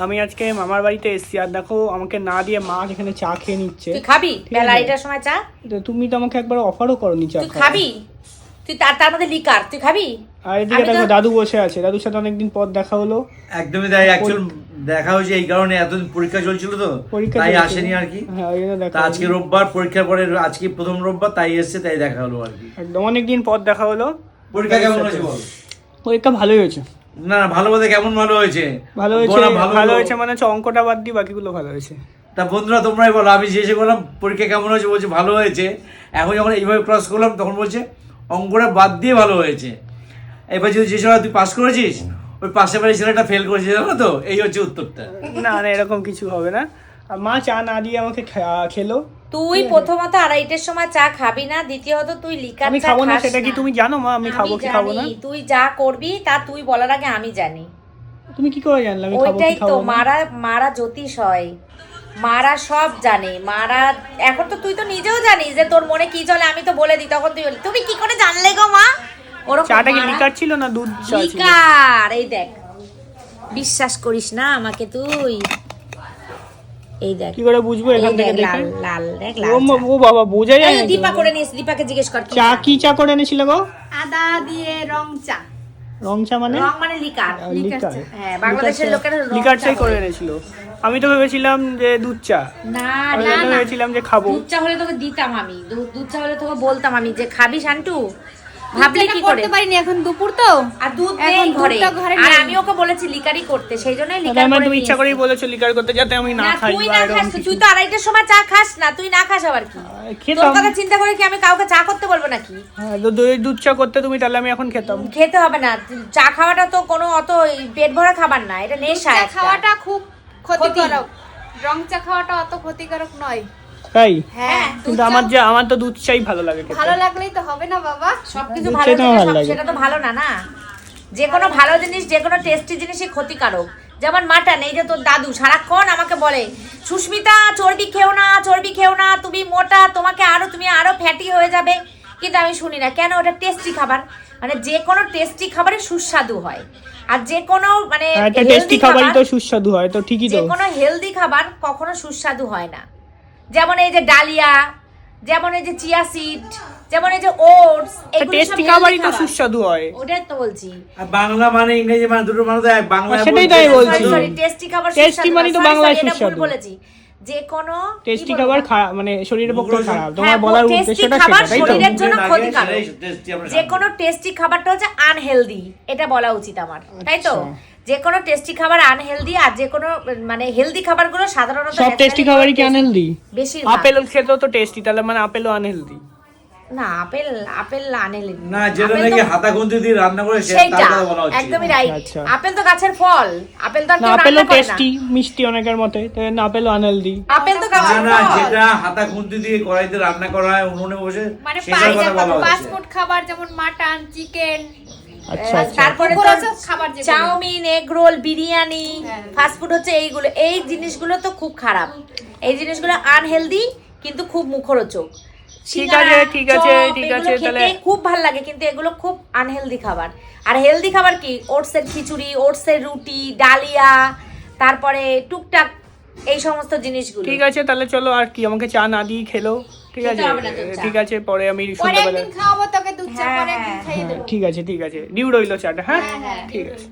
আমি আজকে মামার বাড়িতে এসেছি আর দেখো আমাকে না দিয়ে মা এখানে চা খেয়ে নিচ্ছে। তুই খাবি বেলা 8টার সময় চা? তুমি তো আমাকে একবার অফারও করনি চা। তুই খাবি? তুই তার মধ্যে লিকার তুই খাবি? আর এদিকে দেখো দাদু বসে আছে, দাদুর সাথে অনেকদিন পর দেখা হলো। একদমই তাই, অ্যাকচুয়াল দেখা হয়েছে এই কারণে, এতদিন পরীক্ষা চলছিল তো তাই আসেনি আর কি। তা আজকে রোববার, পরীক্ষার পরে আজকে প্রথম রোববার, তাই এসেছে, তাই দেখা হলো আর কি। একদম অনেকদিন পর দেখা হলো। পরীক্ষা কেমন হয়েছে বল? পরীক্ষা ভালোই হয়েছে। না ভালো বলতে কেমন ভালো হয়েছে? ভালো হয়েছে মানে অঙ্কটা বাদ দিয়ে বাকিগুলো ভালো হয়েছে। তা বন্ধুরা তোমরাই বলো, আমি জিজ্ঞেস করলাম পরীক্ষা কেমন হয়েছে, বলছে ভালো হয়েছে। এখন যখন এইভাবে ক্লাস করলাম তখন বলছে অঙ্কটা বাদ দিয়ে ভালো হয়েছে। এবার যদি যে সময় তুই পাস করেছিস, ওই পাশে বাড়ির ছেলেটা ফেল করেছে, জানো তো? এই হচ্ছে উত্তরটা। না না এরকম কিছু হবে না। আর মা চা না দিয়ে আমাকে খেলো। তুই প্রথমত 2:30টার সময় চা খাবি না, দ্বিতীয়ত তুই লিকার আমি চা খাবো না, খাস সেটা কি তুমি জানো মা? আমি খাবো কি খাবো না? তুই যা করবি তা তুই বলার আগে আমি জানি। তুমি কি করে জানলে আমি খাবো কি ওইটাই তো খাবো না? মারা জ্যোতিষ হয়, মারা সব জানে। মারা এখন তো তুই তো নিজেও জানিস যে তোর মনে কি চলে, আমি তো বলে দিই, তখন তুই বলি তুমি কি করে জানলে গো মা? ওরকম চাটা কি লিকার ছিল না দুধ চা ছিল? লিকার। এই দেখ, বিশ্বাস করিস না আমাকে তুই, এই দেখ কি করে বুঝবো এখান থেকে দেখে? লাল লাল দেখ, লাল ও বাবা বোঝা যায় না। দীপা করে নিস, দীপাকে জিজ্ঞেস কর চা কি চা করে এনেছিল গো? আদা দিয়ে রং চা। রং চা মানে? রং মানে লিকার। লিকার। হ্যাঁ, বাংলাদেশের লোকেরা লিকার চাই করে এনেছিল। আমি তো ভেবেছিলাম যে দুধ চা। না আমি না তো ভেবেছিলাম যে খাবো। দুধ চা হলে তোকে দিতাম আমি, দুধ চা হলে তোকে বলতাম আমি যে খাবি শান্টু। ভাবলি কি করে? করতে পারিনি, এখন দুপুর তো, আর দুধ এখন নেই ঘরে। দুধটা ঘরে আর নেই। আমি ওকে বলেছি লিকারই করতে, সেই জন্যই লিকার তার মানে করে তুমি ইচ্ছা নিয়ে করেই বলেছো লিকার করতে যাতে আমি না না, খাই তুই বা না এরকম খাস, কিছু। তুই তো 2:30টার সময় চা খাস না, তুই না খাস আবার কি? খেতাম। তোর কথা চিন্তা করে কি আমি কাউকে চা করতে বলবো নাকি? হ্যাঁ, তো দুধ চা করতে তুমি, তাহলে আমি এখন খেতাম। খেতে হবে না, চা খাওয়াটা তো কোনো অত পেট ভরা খাবার না, এটা নেশা চা একটা। খাওয়াটা খুব ক্ষতিকারক, রং চা খাওয়াটা অত ক্ষতিকারক নয়। তাই? হ্যাঁ, কিন্তু আমার তো দুধ চাই ভালো লাগে খেতে। ভালো লাগলেই তো হবে না বাবা। সবকিছু দুধ ভালো চাটাও জিনিস ভালো লাগে। সেটা তো ভালো না, না যে কোনো ভালো জিনিস, যে কোনো টেস্টি জিনিসই ক্ষতিকারক। যেমন মাটন, এই যে তোর দাদু সারাক্ষণ আমাকে বলে সুস্মিতা চর্বি খেও না, চর্বি খেও না, তুমি মোটা, তুমি আরো ফ্যাটি হয়ে যাবে। কিন্তু আমি শুনি না, কেন? ওটা টেস্টি খাবার, মানে যে কোনো টেস্টি খাবারই সুস্বাদু হয়। আর যে কোনো মানে একটা টেস্টি খাবারই তো সুস্বাদু হয়, তো ঠিকই তো। যে কোনো হেলদি খাবার কখনো সুস্বাদু হয় না। যেমন এই যে ডালিয়া, যেমন এই যে চিয়া সিড, যেমন এই যে ওটস, এগুলো সব টেস্টি healthy খাবারই তো খাবার। সুস্বাদু হয়। ওটাই তো বলছি। আর বাংলা মানে ইংরেজি মানে দুটো মানে তো এক। বাংলা সেটাই তাই বলছি। সরি, টেস্টি খাবার টেস্টি সুস্বাদু মানে তো না। বাংলায় Sorry, এটা ভুল সুস্বাদু। বলেছি। যে কোনো টেস্টি খাবার মানে শরীরের পক্ষে খারাপ, তোমার হ্যাঁ, বলার tasty উদ্দেশ্যটা খাবার সেটা, তাই তো? শরীরের জন্য মুখে ক্ষতিকারক। লাগে, সেটাই tasty আমরা যে খাবো। কোনো টেস্টি খাবারটা হচ্ছে আনহেলদি, এটা বলা উচিত আমার, তাই তো? যে কোনো টেস্টি খাবার আনহেলদি, আর যে কোনো মানে হেলদি খাবারগুলো সাধারণত সব টেস্টি খাবারই কি আনহেলদি? বেশিরভাগ। আপেল খেতেও তো টেস্টি, তাহলে মানে আপেলও আনহেলদি? না, আপেল আনহেলদি না, যেটা নাকি হাতা খুন্তি দিয়ে রান্না করে সেইটা তার কথা বলা হচ্ছে। একদমই রাইট। আচ্ছা। আপেল তো গাছের ফল, আপেল তো আর না কেউ আপেলও রান্না করে না। টেস্টি, মিষ্টি অনেকের মতে, তাই না আপেলও আনহেলদি? আপেল তো না গাছের না, ফল। যেটা হাতা খুন্তি দিয়ে কড়াইতে রান্না করা হয় উনুনে বসে, মানে সেটার কথা বলা হচ্ছে। ফাস্ট খাবার যেমন মাটন, চিকেন, আচ্ছা আচ্ছা। তারপরে তো মুখরোচক খাবার যেগুলো। চাউমিন, এগ রোল, বিরিয়ানি, হ্যাঁ। ফাস্ট ফুড হচ্ছে এইগুলো। এই জিনিসগুলো তো খুব খারাপ, এই জিনিসগুলো আনহেলদি কিন্তু খুব মুখরোচক। ঠিক আছে, ঠিক আছে, ঠিক আছে, তাহলে খুব ভালো লাগে, কিন্তু এগুলো খুব আনহেলদি খাবার। আর হেলদি খাবার কি? ওটসের খিচুড়ি, ওটসের রুটি, ডালিয়া, তারপরে টুকটাক এই সমস্ত জিনিসগুলো। ঠিক আছে, তাহলে চলো। আর কি, আমাকে চা না দিয়ে খেলো? ঠিক খেতে আছে, হবে না তোর চা। ঠিক আছে, পরে আমি পরে সন্ধ্যাবেলা। একদিন খাওয়াবো তোকে দুধ চা, হ্যাঁ, পরে একদিন খাইয়ে দেবো। ঠিক আছে, ঠিক আছে, ডিউ রইলো চাটা। হ্যাঁ হ্যাঁ, হ্যাঁ। ঠিক আছে।